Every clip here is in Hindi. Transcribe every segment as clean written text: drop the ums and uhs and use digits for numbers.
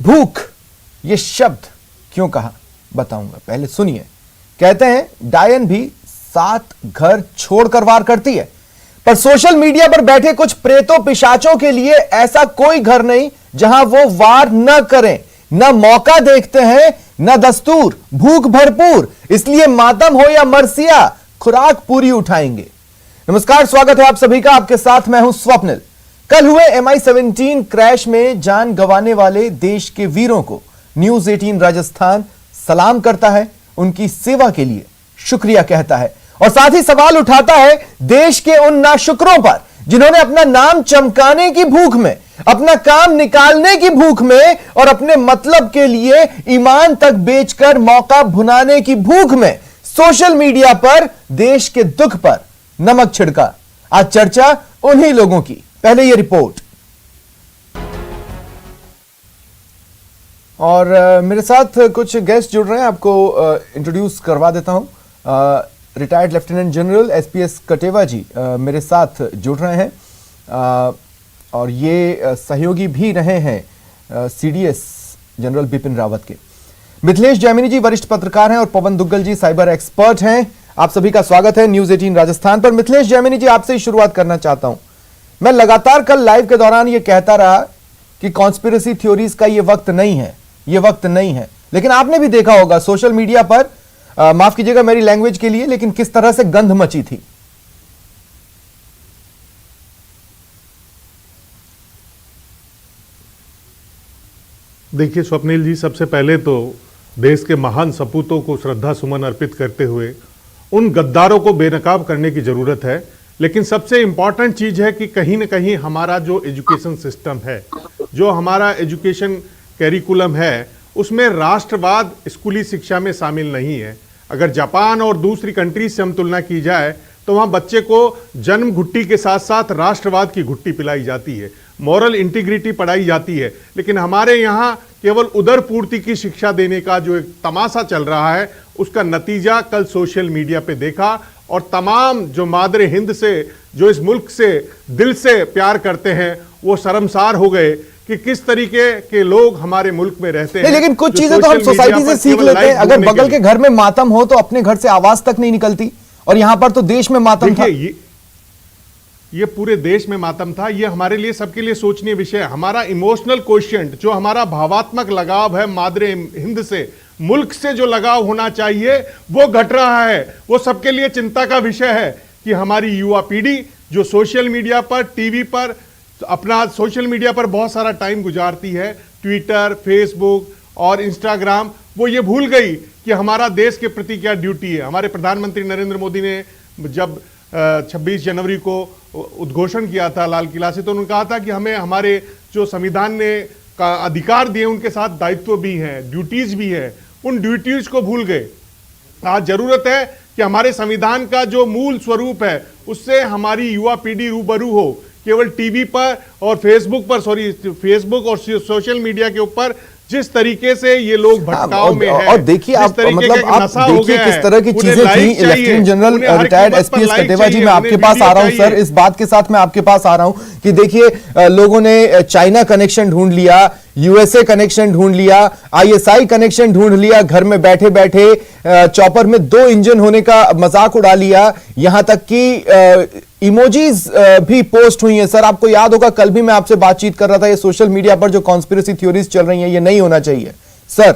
भूख, ये शब्द क्यों कहा बताऊंगा, पहले सुनिए। कहते हैं डायन भी 7 घर छोड़कर वार करती है, पर सोशल मीडिया पर बैठे कुछ प्रेतों पिशाचों के लिए ऐसा कोई घर नहीं जहां वो वार न करें। न मौका देखते हैं न दस्तूर, भूख भरपूर, इसलिए मातम हो या मरसिया खुराक पूरी उठाएंगे। नमस्कार, स्वागत है आप सभी का, आपके साथ मैं हूं स्वप्निल। कल हुए MI-17 क्रैश में जान गंवाने वाले देश के वीरों को न्यूज 18 राजस्थान सलाम करता है, उनकी सेवा के लिए शुक्रिया कहता है और साथ ही सवाल उठाता है देश के उन नाशुक्रों पर जिन्होंने अपना नाम चमकाने की भूख में, अपना काम निकालने की भूख में और अपने मतलब के लिए ईमान तक बेचकर मौका भुनाने की भूख में सोशल मीडिया पर देश के दुख पर नमक छिड़का। आज चर्चा उन्हीं लोगों की। पहले ये रिपोर्ट और मेरे साथ कुछ गेस्ट जुड़ रहे हैं, आपको इंट्रोड्यूस करवा देता हूं। Retired lieutenant general SPS Katewa ji मेरे साथ जुड़ रहे हैं और ये सहयोगी भी रहे हैं CDS जनरल बिपिन रावत के। मिथिलेश जैमिनी जी वरिष्ठ पत्रकार हैं और पवन दुग्गल जी साइबर एक्सपर्ट हैं। आप सभी का स्वागत है न्यूज 18 राजस्थान पर। मिथिलेश जैमिनी जी, आपसे ही शुरुआत करना चाहता हूं। मैं लगातार कल लाइव के दौरान ये कहता रहा कि कॉन्स्पिरेसी थ्योरीज का ये वक्त नहीं है, ये वक्त नहीं है, लेकिन आपने भी देखा होगा सोशल मीडिया पर, माफ कीजिएगा मेरी लैंग्वेज के लिए, लेकिन किस तरह से गंध मची थी। देखिए स्वप्निल जी, सबसे पहले तो देश के महान सपूतों को श्रद्धा सुमन अर्पित करते हुए उन गद्दारों को बेनकाब करने की जरूरत है। लेकिन सबसे इंपॉर्टेंट चीज है कि कहीं ना कहीं हमारा जो एजुकेशन सिस्टम है, जो हमारा एजुकेशन कैरिकुलम है, उसमें राष्ट्रवाद स्कूली शिक्षा में शामिल नहीं है। अगर जापान और दूसरी कंट्रीज से हम तुलना की जाए तो वहां बच्चे को जन्म घुट्टी के साथ साथ राष्ट्रवाद की घुट्टी पिलाई जाती है, मॉरल इंटीग्रिटी पढ़ाई जाती है। लेकिन हमारे यहाँ केवल उदर पूर्ति की शिक्षा देने का जो एक तमाशा चल रहा है, उसका नतीजा कल सोशल मीडिया पे देखा। और तमाम जो मादरे हिंद से, जो इस मुल्क से दिल से प्यार करते हैं, वो शर्मसार हो गए कि किस तरीके के लोग हमारे मुल्क में रहते हैं। लेकिन कुछ चीजें तो हम सोसाइटी से सीख लेते हैं। अगर बगल के घर में मातम हो तो अपने घर से आवाज तक नहीं निकलती, और यहां पर तो देश में मातम था। ये पूरे देश में मातम था। ये हमारे लिए, सबके लिए सोचनीय विषय है। हमारा इमोशनल क्वोशिएंट, जो हमारा भावात्मक लगाव है मादरे हिंद से, मुल्क से जो लगाव होना चाहिए, वो घट रहा है। वो सबके लिए चिंता का विषय है कि हमारी युवा पीढ़ी जो सोशल मीडिया पर, टीवी पर, अपना सोशल मीडिया पर बहुत सारा टाइम गुजारती है, ट्विटर, फेसबुक और इंस्टाग्राम, वो ये भूल गई कि हमारा देश के प्रति क्या ड्यूटी है। हमारे प्रधानमंत्री नरेंद्र मोदी ने जब 26 जनवरी को उद्घोषण किया था लाल किला से, तो उन्होंने कहा था कि हमें हमारे जो संविधान ने का अधिकार दिए, उनके साथ दायित्व भी हैं, ड्यूटीज भी है। उन ड्यूटीज को भूल गए। आज जरूरत है कि हमारे संविधान का जो मूल स्वरूप है, उससे हमारी युवा पीढ़ी रूबरू हो। केवल टीवी पर और फेसबुक और सोशल मीडिया के ऊपर जिस तरीके से ये लोग भटकाव में हैं, और देखिए आप, मतलब आप देखिए किस तरह की चीजें थी। Lieutenant general retired SPS Katewa ji, मैं आपके पास आ रहा हूं सर। इस बात के साथ मैं आपके पास आ रहा हूं कि देखिए लोगों ने चाइना कनेक्शन ढूंढ लिया, USA कनेक्शन ढूंढ लिया, ISI कनेक्शन ढूंढ लिया, घर में बैठे बैठे चॉपर में 2 इंजन होने का मजाक उड़ा लिया, यहां तक कि इमोजीज भी पोस्ट हुई हैं। सर आपको याद होगा कल भी मैं आपसे बातचीत कर रहा था, ये सोशल मीडिया पर जो कॉन्स्पिरेसी थ्योरीज चल रही हैं, ये नहीं होना चाहिए। सर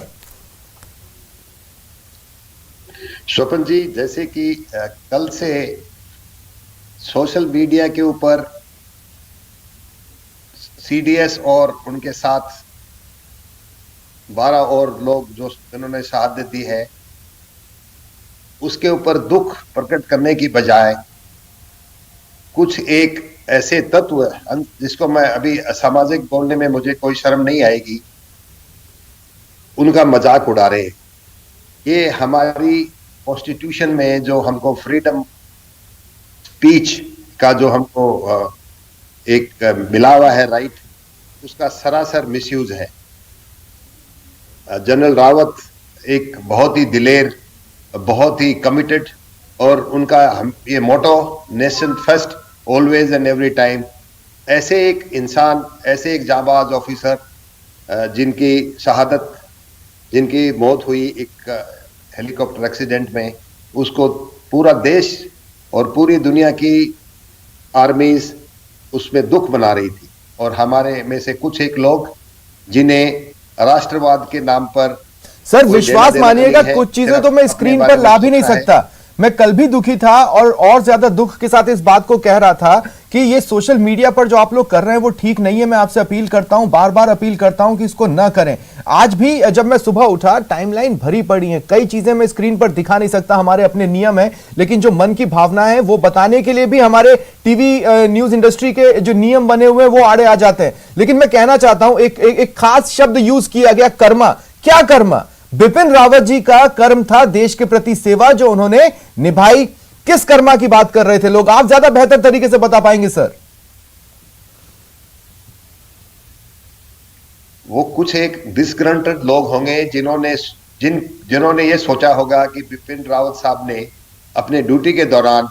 स्वपन जी, जैसे कि कल से सोशल मीडिया के ऊपर CDS और उनके साथ 12 और लोग जो इन्होंने शहादत दी है, उसके ऊपर दुख प्रकट करने की बजाय कुछ एक ऐसे तत्व, जिसको मैं अभी असामाजिक बोलने में मुझे कोई शर्म नहीं आएगी, उनका मजाक उड़ा रहे हैं। ये हमारी कॉन्स्टिट्यूशन में जो हमको फ्रीडम स्पीच का जो हमको एक मिला हुआ है राइट, उसका सरासर मिसयूज है। जनरल रावत एक बहुत ही दिलेर, बहुत ही कमिटेड, और उनका ये motto nation first always and every time, ऐसे एक इंसान, ऐसे एक जाबाज ऑफिसर जिनकी शहादत, जिनकी मौत हुई एक हेलीकॉप्टर एक्सीडेंट में, उसको पूरा देश और पूरी दुनिया की आर्मीज उसमें दुख मना रही थी। और हमारे में से कुछ एक लोग जिन्हें राष्ट्रवाद के नाम पर सर कोई विश्वास देना मानिएगा, नहीं है, कुछ चीजें सिर्फ तो मैं अपने स्क्रीन बारे पर में ला भी नहीं सोचना है। सकता। मैं कल भी दुखी था और ज्यादा दुख के साथ इस बात को कह रहा था कि ये सोशल मीडिया पर जो आप लोग कर रहे हैं वो ठीक नहीं है। मैं आपसे अपील करता हूं, बार बार अपील करता हूं कि इसको ना करें। आज भी जब मैं सुबह उठा, टाइमलाइन भरी पड़ी है, कई चीजें मैं स्क्रीन पर दिखा नहीं सकता, हमारे अपने नियम है, लेकिन जो मन की भावना है वो बताने के लिए भी हमारे टीवी न्यूज इंडस्ट्री के जो नियम बने हुए हैं वो आड़े आ जाते हैं। लेकिन मैं कहना चाहता हूं, एक खास शब्द यूज किया गया, कर्मा। क्या कर्मा? बिपिन रावत जी का कर्म था देश के प्रति सेवा, जो उन्होंने निभाई। किस कर्मा की बात कर रहे थे लोग? आप ज्यादा बेहतर तरीके से बता पाएंगे सर। वो कुछ एक डिसग्रंटेड लोग होंगे जिन्होंने ये सोचा होगा कि बिपिन रावत साहब ने अपने ड्यूटी के दौरान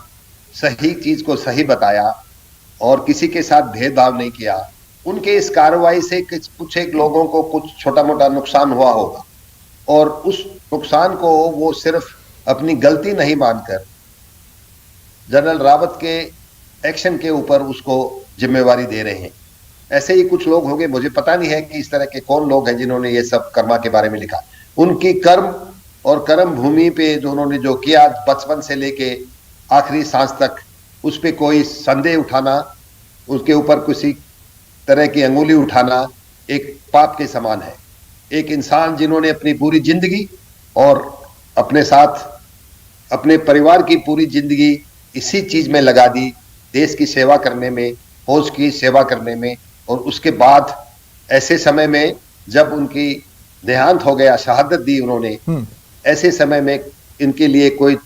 सही चीज को सही बताया और किसी के साथ भेदभाव नहीं किया। उनके इस कार्रवाई से कुछ एक लोगों को कुछ छोटा मोटा नुकसान हुआ होगा और उस नुकसान को वो सिर्फ अपनी गलती नहीं मानकर जनरल रावत के एक्शन के ऊपर उसको जिम्मेवारी दे रहे हैं। ऐसे ही कुछ लोग होंगे, मुझे पता नहीं है कि इस तरह के कौन लोग हैं जिन्होंने ये सब कर्मा के बारे में लिखा। उनकी कर्म और कर्म भूमि पे जो उन्होंने जो किया बचपन से लेके आखिरी सांस तक, उस पे कोई संदेह उठाना, उसके ऊपर किसी तरह की अंगुली उठाना एक पाप के समान है। एक इंसान जिन्होंने अपनी पूरी जिंदगी और अपने साथ अपने परिवार की पूरी जिंदगी इसी चीज में लगा दी, देश की सेवा करने में, फौज की सेवा करने में, और उसके बाद ऐसे समय में जब उनकी देहांत हो गया, शहादत दी उन्होंने, ऐसे समय में इनके लिए कोई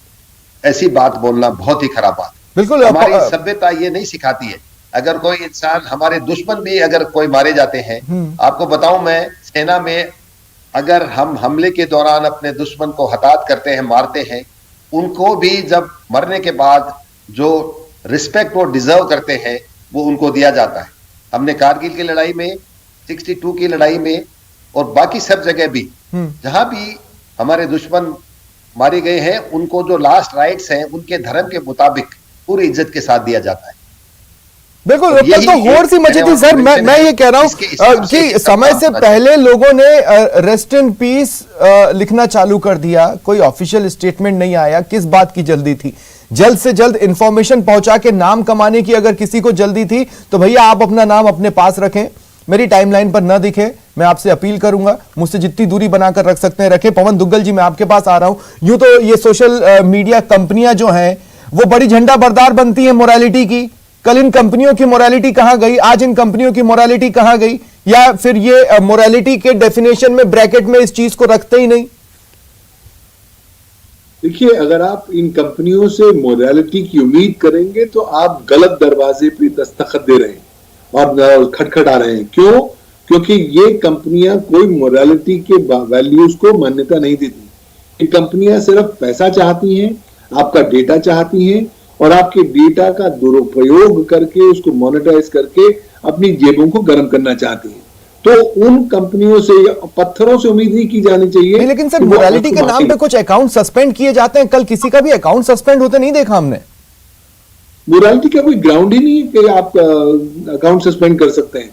ऐसी बात बोलना बहुत ही खराब बात। बिल्कुल, हमारी सभ्यता ये नहीं सिखाती है। अगर कोई इंसान, हमारे दुश्मन भी अगर कोई मारे जाते हैं, आपको बताऊं मैं, सेना में अगर हम हमले के दौरान अपने दुश्मन को हताहत करते हैं, मारते हैं, उनको भी जब मरने के बाद जो रिस्पेक्ट वो डिजर्व करते हैं वो उनको दिया जाता है। हमने कारगिल की लड़ाई में, 62 की लड़ाई में और बाकी सब जगह भी जहां भी हमारे दुश्मन मारे गए हैं, उनको जो लास्ट राइट्स हैं उनके धर्म के मुताबिक पूरी इज्जत के साथ दिया जाता है। बिल्कुल, कल तो होड़ सी मची थी सर। मैं ये कह रहा हूं कि समय से पहले लोगों ने रेस्ट इन पीस लिखना चालू कर दिया, कोई ऑफिशियल स्टेटमेंट नहीं आया। किस बात की जल्दी थी? जल्द से जल्द इंफॉर्मेशन पहुंचा के नाम कमाने की अगर किसी को जल्दी थी तो भैया आप अपना नाम अपने पास रखें, मेरी टाइमलाइन पर न दिखे। मैं आपसे अपील करूंगा, मुझसे जितनी दूरी बनाकर रख सकते हैं रखें। पवन दुग्गल जी, मैं आपके पास आ रहा हूं। यूं तो ये सोशल मीडिया कंपनियां जो हैं वो बड़ी झंडा बरदार बनती हैं मोरालिटी की। कल इन कंपनियों की मोरालिटी कहां गई? आज इन कंपनियों की मोरालिटी कहां गई? या फिर ये मोरालिटी के डेफिनेशन में, ब्रैकेट में इस चीज को रखते ही नहीं? देखिए, अगर आप इन कंपनियों से मोरालिटी की उम्मीद करेंगे तो आप गलत दरवाजे पे दस्तखत दे रहे हैं और खटखटा रहे हैं। क्यों? क्योंकि ये कंपनियां कोई मोरालिटी के वैल्यूज को मान्यता नहीं देती। ये कंपनियां सिर्फ पैसा चाहती हैं, आपका डेटा चाहती हैं और आपके डेटा का दुरुपयोग करके, उसको मोनेटाइज करके अपनी जेबों को गर्म करना चाहती हैं। तो उन कंपनियों से, पत्थरों से उम्मीद नहीं की जानी चाहिए। लेकिन सर, मोरालिटी के नाम पे कुछ अकाउंट सस्पेंड किए जाते हैं। कल किसी का भी अकाउंट सस्पेंड होते नहीं देखा हमने। मोरालिटी का कोई ग्राउंड ही नहीं है कि आप अकाउंट सस्पेंड कर सकते हैं।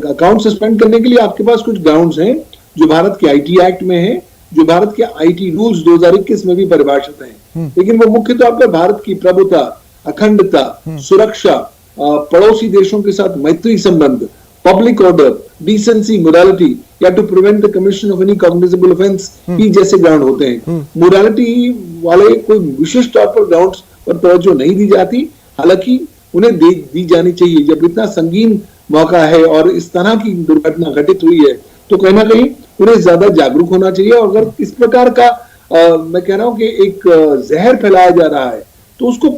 अकाउंट सस्पेंड करने के लिए आपके पास कुछ ग्राउंड्स हैं जो भारत के आईटी एक्ट में है, जो भारत के आईटी रूल्स 2021 में भी परिभाषित हैं। लेकिन वो मुख्य तौर पर भारत की प्रभुता, अखंडता, सुरक्षा, पड़ोसी देशों के साथ मैत्री संबंध, पब्लिक ऑर्डर, डिसेंसी, मोरालिटी या to prevent the commission of any cognizable offence ही जैसे ग्राउंड होते हैं। मोरालिटी वाले कोई विशिष्ट तौर पर ग्राउंड्स पर तवज्जो नहीं दी जाती, हालांकि उन्हें दी जानी चाहिए। जब इतना संगीन मौका है और इस तरह की दुर्घटना घटित हुई है तो कहीं ना कहीं उन्हें ज्यादा जागरूक होना चाहिए। और अगर इस प्रकार का मैं कह रहा हूं कि एक जहर फैलाया जा रहा है तो उसको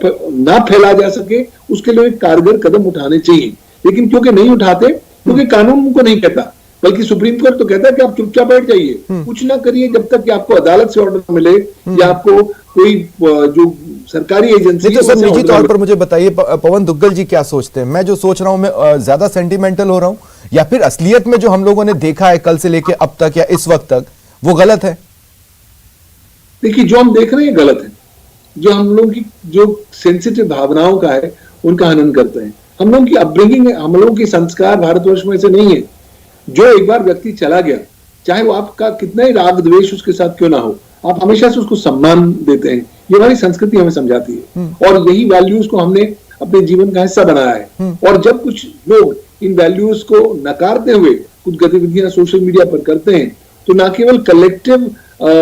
ना फैला जा सके, उसके लिए कारगर कदम उठाने चाहिए। लेकिन क्योंकि नहीं उठाते, क्योंकि कानून उनको नहीं कहता, बल्कि सुप्रीम कोर्ट तो कहता है कि आप चुपचाप बैठ जाइए, कुछ ना करिए जब तक कि आपको अदालत से ऑर्डर मिले या आपको कोई जो सरकारी एजेंसी। तो सर, निजी तौर पर मुझे बताइए, पवन दुग्गल जी क्या सोचते हैं? मैं जो सोच रहा हूं, मैं ज्यादा सेंटिमेंटल हो रहा हूं या फिर असलियत में जो हम लोगों ने देखा है कल से लेकर अब तक या इस वक्त तक वो गलत है? देखिए, जो हम देख रहे हैं गलत है। जो हम लोगों की जो सेंसिटिव भावनाओं का है उनका हनन करते हैं। हम लोगों की अपब्रिंगिंग, हम लोगों की संस्कार भारतवर्ष में ऐसे नहीं है। जो एक बार व्यक्ति चला गया, चाहे वो आपका कितना ही राग द्वेष उसके साथ क्यों ना हो, आप हमेशा से उसको सम्मान देते हैं। ये हमारी संस्कृति हमें समझाती है और यही वैल्यूज को हमने अपने जीवन का हिस्सा बनाया है। और जब कुछ लोग इन वैल्यूज को नकारते हुए कुछ गतिविधियां सोशल मीडिया पर करते हैं तो न केवल कलेक्टिव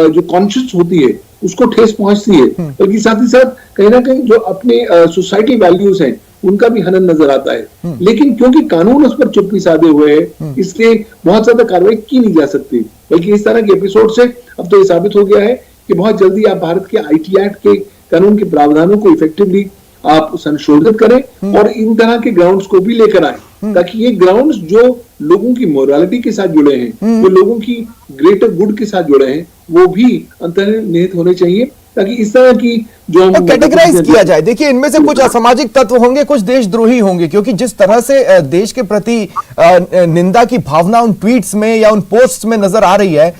जो कॉन्शियस होती है उसको ठेस पहुंचती है, बल्कि साथ ही साथ कहीं ना कहीं जो अपने सोसाइटी वैल्यूज हैं उनका भी हनन नजर आता है। लेकिन क्योंकि कानून उस पर चुप्पी साधे हुए है, इसलिए बहुत ज्यादा कार्रवाई की नहीं जा सकती। बल्कि इस तरह के एपिसोड से अब तो ये साबित हो गया है कि बहुत जल्दी आप भारत के आईटी एक्ट के कानून के प्रावधानों को इफेक्टिवली आप संशोधित करें और इन तरह के ग्राउंड्स को भी लेकर आए, ताकि ये ग्राउंड्स जो लोगों की मोरालिटी के साथ जुड़े हैं, जो लोगों की ग्रेटर गुड के साथ जुड़े हैं, वो भी अंतर्निहित होने चाहिए, ताकि इस तरह की जो कैटेगराइज किया जाए। देखिए, इनमें से कुछ असामाजिक तत्व होंगे, कुछ देशद्रोही होंगे, क्योंकि जिस तरह से देश के प्रति निंदा की भावना उन ट्वीट्स में या उन पोस्ट्स में नजर आ रही है,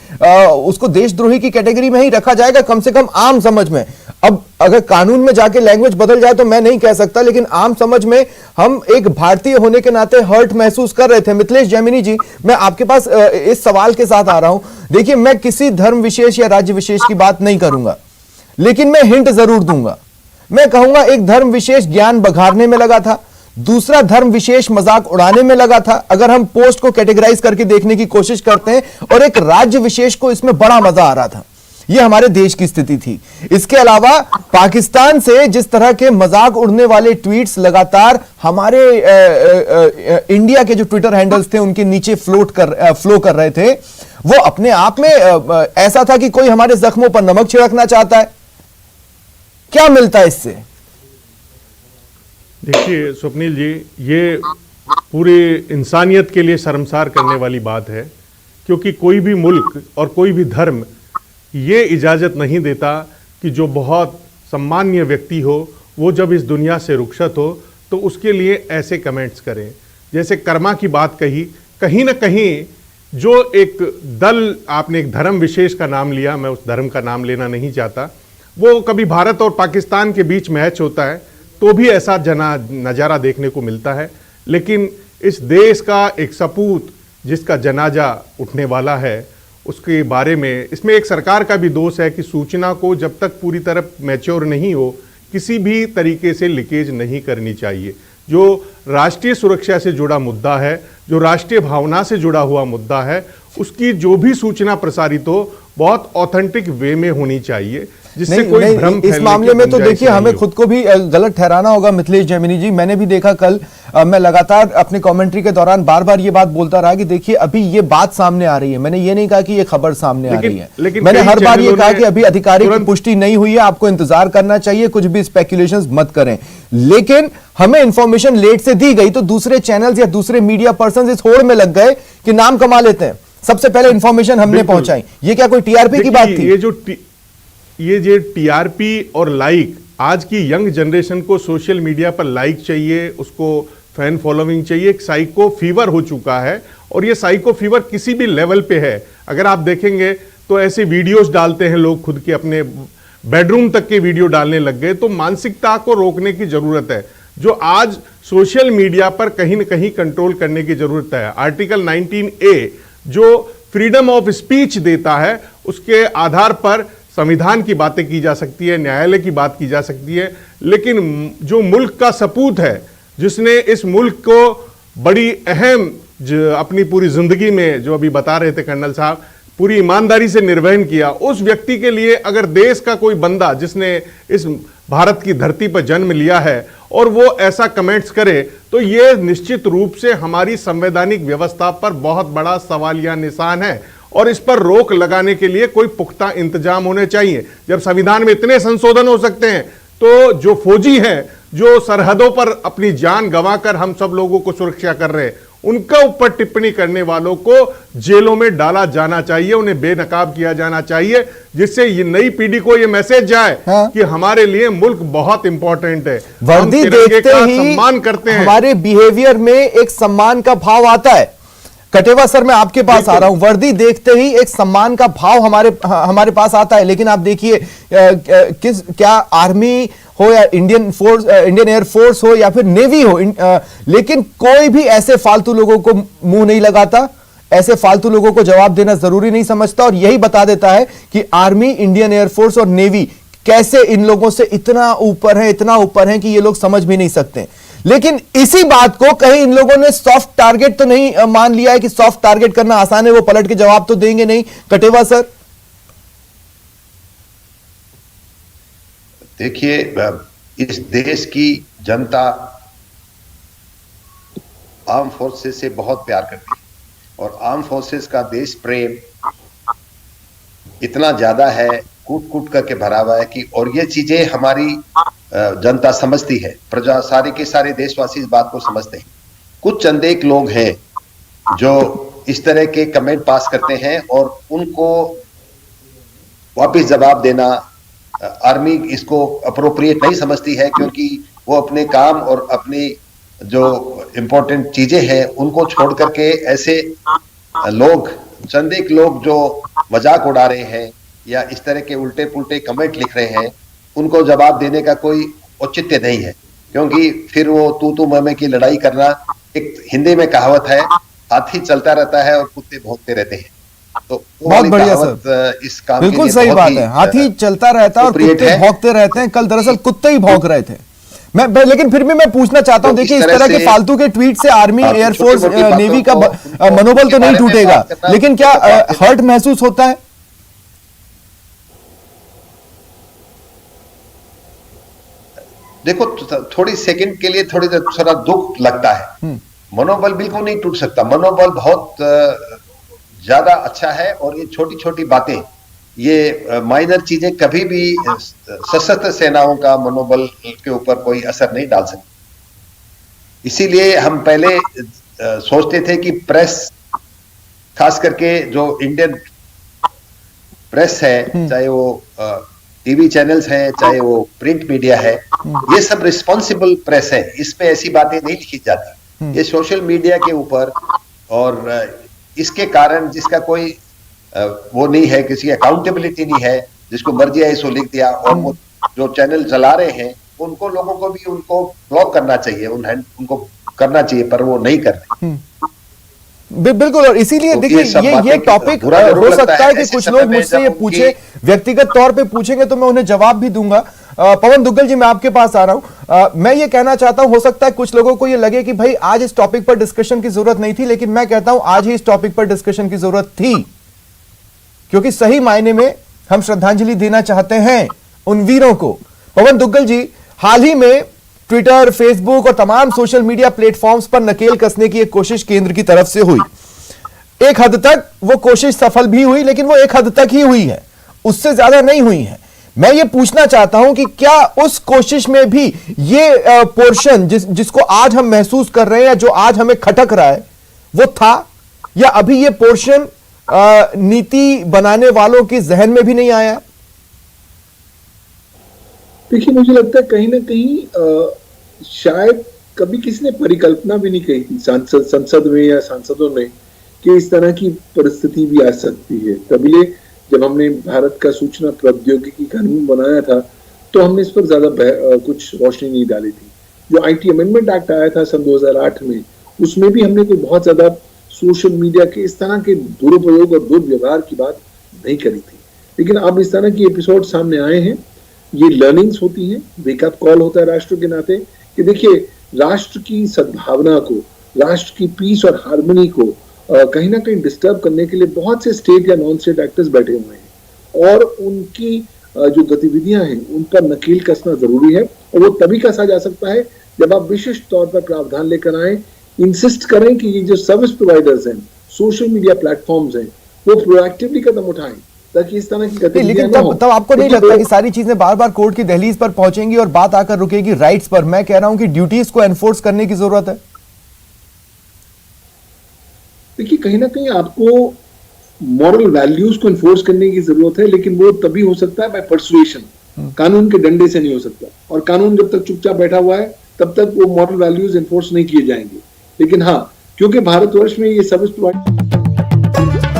उसको देशद्रोही की कैटेगरी में ही रखा जाएगा, कम से कम आम समझ में। अब अगर कानून में जाके लैंग्वेज बदल जाए तो मैं नहीं कह सकता, लेकिन आम समझ में हम एक भारतीय होने के नाते हर्ट महसूस कर रहे थे। मिथिलेश जैमिनी जी, मैं आपके पास इस सवाल के साथ आ रहा हूं। देखिए, मैं किसी धर्म विशेष या राज्य विशेष की बात नहीं करूंगा, लेकिन मैं हिंट जरूर दूंगा। मैं कहूंगा एक धर्म विशेष ज्ञान बघारने में लगा था, दूसरा धर्म विशेष मजाक उड़ाने में लगा था, अगर हम पोस्ट को कैटेगराइज करके देखने की कोशिश करते हैं, और एक राज्य विशेष को इसमें बड़ा मजा आ रहा था। यह हमारे देश की स्थिति थी। इसके अलावा पाकिस्तान से जिस तरह के मजाक उड़ने वाले ट्वीट्स लगातार हमारे इंडिया के जो ट्विटर हैंडल्स थे उनके नीचे फ्लो कर रहे थे, वो अपने आप में ऐसा था कि कोई हमारे जख्मों पर नमक छिड़कना चाहता है। क्या मिलता है इससे? देखिए स्वप्निल जी, ये पूरी इंसानियत के लिए शर्मसार करने वाली बात है, क्योंकि कोई भी मुल्क और कोई भी धर्म ये इजाज़त नहीं देता कि जो बहुत सम्मान्य व्यक्ति हो, वो जब इस दुनिया से रुखसत हो तो उसके लिए ऐसे कमेंट्स करें। जैसे कर्मा की बात कही, कहीं ना कहीं जो एक दल, आपने एक धर्म विशेष का नाम लिया, मैं उस धर्म का नाम लेना नहीं चाहता, वो कभी भारत और पाकिस्तान के बीच मैच होता है तो भी ऐसा नज़ारा देखने को मिलता है। लेकिन इस देश का एक सपूत जिसका जनाजा उठने वाला है, उसके बारे में इसमें एक सरकार का भी दोष है कि सूचना को जब तक पूरी तरह मैच्योर नहीं हो किसी भी तरीके से लीकेज नहीं करनी चाहिए। जो राष्ट्रीय सुरक्षा से जुड़ा मुद्दा है, जो राष्ट्रीय भावना से जुड़ा हुआ मुद्दा है, उसकी जो भी सूचना प्रसारित हो बहुत ऑथेंटिक वे में होनी चाहिए, जिससे कोई भ्रम इस मामले में तो देखिए हमें खुद को भी गलत ठहराना होगा। मिथिलेश जैमिनी जी, मैंने भी देखा कल, मैं लगातार अपने कमेंट्री के दौरान बार बार ये बात बोलता रहा कि देखिए अभी ये बात सामने आ रही है। मैंने ये नहीं कहा कि ये खबर सामने आ रही है, मैंने हर बार ये कहा कि अभी आधिकारिक पुष्टि नहीं हुई है, आपको इंतजार करना चाहिए, कुछ भी स्पेकुलेशंस मत करें। लेकिन हमें इंफॉर्मेशन लेट से दी गई तो दूसरे चैनल्स या दूसरे मीडिया पर्सन इस होड़ में लग गए कि नाम कमा लेते हैं, सबसे पहले इंफॉर्मेशन हमने पहुंचाई। ये क्या कोई टीआरपी की बात थी? ये जो टीआरपी और लाइक, आज की यंग जनरेशन को सोशल मीडिया पर लाइक चाहिए, उसको फैन फॉलोइंग चाहिए, एक साइको फीवर हो चुका है। और ये साइको फीवर किसी भी लेवल पे है। अगर आप देखेंगे तो ऐसे वीडियोस डालते हैं लोग, खुद के अपने बेडरूम तक के वीडियो डालने लग गए। तो मानसिकता को रोकने की जरूरत है, जो आज सोशल मीडिया पर कहीं न कहीं कंट्रोल करने की जरूरत है। आर्टिकल 19A जो फ्रीडम ऑफ स्पीच देता है, उसके आधार पर संविधान की बातें की जा सकती है, न्यायालय की बात की जा सकती है, लेकिन जो मुल्क का सपूत है, जिसने इस मुल्क को बड़ी अहम अपनी पूरी जिंदगी में, जो अभी बता रहे थे कर्नल साहब, पूरी ईमानदारी से निर्वहन किया, उस व्यक्ति के लिए अगर देश का कोई बंदा जिसने इस भारत की धरती पर जन्म लिया है और वो ऐसा कमेंट्स करे, तो ये निश्चित रूप से हमारी संवैधानिक व्यवस्था पर बहुत बड़ा सवालिया निशान है और इस पर रोक लगाने के लिए कोई पुख्ता इंतजाम होने चाहिए। जब संविधान में इतने संशोधन हो सकते हैं, तो जो फौजी हैं, जो सरहदों पर अपनी जान गंवाकर हम सब लोगों को सुरक्षा कर रहे हैं, उनका ऊपर टिप्पणी करने वालों को जेलों में डाला जाना चाहिए, उन्हें बेनकाब किया जाना चाहिए, जिससे ये नई पीढ़ी को ये मैसेज जाए कि हमारे लिए मुल्क बहुत इंपॉर्टेंट है। वर्दी देखते ही सम्मान करते हैं, हमारे बिहेवियर में एक सम्मान का भाव आता है। कटेवा सर, मैं आपके पास आ रहा हूं। वर्दी देखते ही एक सम्मान का भाव हमारे पास आता है, लेकिन आप देखिए क्या आर्मी हो या इंडियन एयरफोर्स हो या फिर नेवी हो, लेकिन कोई भी ऐसे फालतू लोगों को मुंह नहीं लगाता, ऐसे फालतू लोगों को जवाब देना जरूरी नहीं समझता, और यही बता देता है कि आर्मी, इंडियन एयरफोर्स और नेवी कैसे इन लोगों से इतना ऊपर है कि ये लोग समझ भी नहीं सकते। लेकिन इसी बात को कहीं इन लोगों ने सॉफ्ट टारगेट तो नहीं मान लिया है कि सॉफ्ट टारगेट करना आसान है, वो पलट के जवाब तो देंगे नहीं। कटेवा सर, देखिए, इस देश की जनता आर्म फोर्सेस से बहुत प्यार करती है और आर्म फोर्सेस का देश प्रेम इतना ज्यादा है, कूट कूट करके भरा हुआ है कि, और ये चीजें हमारी जनता समझती है, प्रजा सारे के सारे देशवासी इस बात को समझते हैं। कुछ चंद एक लोग हैं जो इस तरह के कमेंट पास करते हैं और उनको वापस जवाब देना आर्मी इसको अप्रोप्रिएट नहीं समझती है, क्योंकि वो अपने काम और अपनी जो इम्पोर्टेंट चीजें हैं उनको छोड़ करके ऐसे लोग, चंद एक लोग जो मजाक उड़ा रहे हैं या इस तरह के उल्टे पुल्टे कमेंट लिख रहे हैं, उनको जवाब देने का कोई औचित्य नहीं है, क्योंकि फिर वो तू मैं की लड़ाई करना। एक हिंदी में कहावत है, हाथी चलता रहता है और कुत्ते भौंकते रहते हैं। तो बहुत बढ़िया सर, इस काम बिल्कुल सही बात है, हाथी चलता रहता है और कुत्ते भौंकते रहते हैं। कल दरअसल कुत्ते ही भौंक रहे थे। लेकिन फिर भी मैं पूछना चाहता हूं, देखिए इस तरह के फालतू के ट्वीट से आर्मी, एयरफोर्स, नेवी का मनोबल तो नहीं टूटेगा, लेकिन क्या हर्ट महसूस होता है? देखो, थोड़ी सेकंड के लिए थोड़ा दुख लगता है, मनोबल बिल्कुल नहीं टूट सकता। मनोबल बहुत ज्यादा अच्छा है और ये छोटी छोटी बातें, ये माइनर चीजें कभी भी सशस्त्र सेनाओं का मनोबल के ऊपर कोई असर नहीं डाल सकती। इसीलिए हम पहले सोचते थे कि प्रेस, खास करके जो इंडियन प्रेस है, चाहे वो टीवी चैनल्स हैं, चाहे वो प्रिंट मीडिया है, ये सब रिस्पॉन्सिबल प्रेस है, इसमें ऐसी बातें नहीं लिखी जाती। ये सोशल मीडिया के ऊपर, और इसके कारण जिसका कोई वो नहीं है, किसी अकाउंटेबिलिटी नहीं है, जिसको मर्जी है इसको लिख दिया, और वो जो चैनल चला रहे हैं उनको, लोगों को भी उनको ब्लॉक करना चाहिए, उनको करना चाहिए, पर वो नहीं कर रहे। बिल्कुल, और इसीलिए देखिए ये टॉपिक हो सकता है कि कुछ लोग मुझसे ये पूछे, व्यक्तिगत तौर पे पूछेंगे तो मैं उन्हें जवाब भी दूंगा। पवन दुग्गल जी, मैं आपके पास आ रहा हूं। मैं ये कहना चाहता हूं, हो सकता है कुछ लोगों को ये लगे कि भाई आज इस टॉपिक पर डिस्कशन की जरूरत नहीं थी, लेकिन मैं कहता हूं आज ही इस टॉपिक पर डिस्कशन की जरूरत थी, क्योंकि सही मायने में हम श्रद्धांजलि देना चाहते हैं उन वीरों को। पवन दुग्गल जी, हाल ही में ट्विटर, फेसबुक और तमाम सोशल मीडिया प्लेटफॉर्म्स पर नकेल कसने की एक कोशिश केंद्र की तरफ से हुई। एक हद तक वो कोशिश सफल भी हुई, लेकिन वो एक हद तक ही हुई है, उससे ज्यादा नहीं हुई है। मैं ये पूछना चाहता हूं कि क्या उस कोशिश में भी ये पोर्शन जिसको आज हम महसूस कर रहे हैं, जो आज हमें खटक रहा है, वो था, या अभी ये पोर्शन नीति बनाने वालों के जहन में भी नहीं आया? देखिए, मुझे लगता है कहीं ना कहीं शायद कभी किसी ने परिकल्पना भी नहीं की थी संसद में या सांसदों में कि इस तरह की परिस्थिति भी आ सकती है। तभी जब हमने भारत का सूचना प्रौद्योगिकी कानून बनाया था तो हमने इस पर ज्यादा कुछ रोशनी नहीं डाली थी। जो आईटी अमेंडमेंट एक्ट आया था सन 2008 में, उसमें भी हमने कोई बहुत ज्यादा सोशल मीडिया के इस तरह के दुरुपयोग और दुर्व्यवहार की बात नहीं करी थी। लेकिन अब इस तरह की एपिसोड सामने आए हैं, ये लर्निंग्स होती हैं, वेकअप कॉल होता है राष्ट्र के नाते कि देखिए, राष्ट्र की सद्भावना को, राष्ट्र की पीस और हार्मनी को कहीं ना कहीं डिस्टर्ब करने के लिए बहुत से स्टेट या नॉन स्टेट एक्टर्स बैठे हुए हैं, और उनकी जो गतिविधियां हैं उन पर नकेल कसना जरूरी है। और वो तभी कसा जा सकता है जब आप विशिष्ट तौर पर प्रावधान लेकर आए, इंसिस्ट करें कि ये जो सर्विस प्रोवाइडर्स हैं, सोशल मीडिया प्लेटफॉर्म्स हैं, वो प्रोएक्टिवली कदम उठाएं ताकि इस तरह की गतिविधियां ना हो। तब आपको नहीं लगता कि सारी चीजें बार बार कोर्ट की दहलीज पर पहुंचेंगी और बात आकर रुकेगी राइट्स पर? मैं कह रहा हूं कि ड्यूटीज को एनफोर्स करने की जरूरत है। देखिए, कहीं ना कहीं आपको मॉरल वैल्यूज को एनफोर्स करने की जरूरत है, लेकिन वो तभी हो सकता है बाय परसुएशन, कानून के डंडे से नहीं हो सकता। और कानून जब तक चुपचाप बैठा हुआ है तब तक वो मॉरल वैल्यूज एनफोर्स नहीं किए जाएंगे। लेकिन हाँ, क्योंकि भारतवर्ष में ये सर्विस प्रोवाइड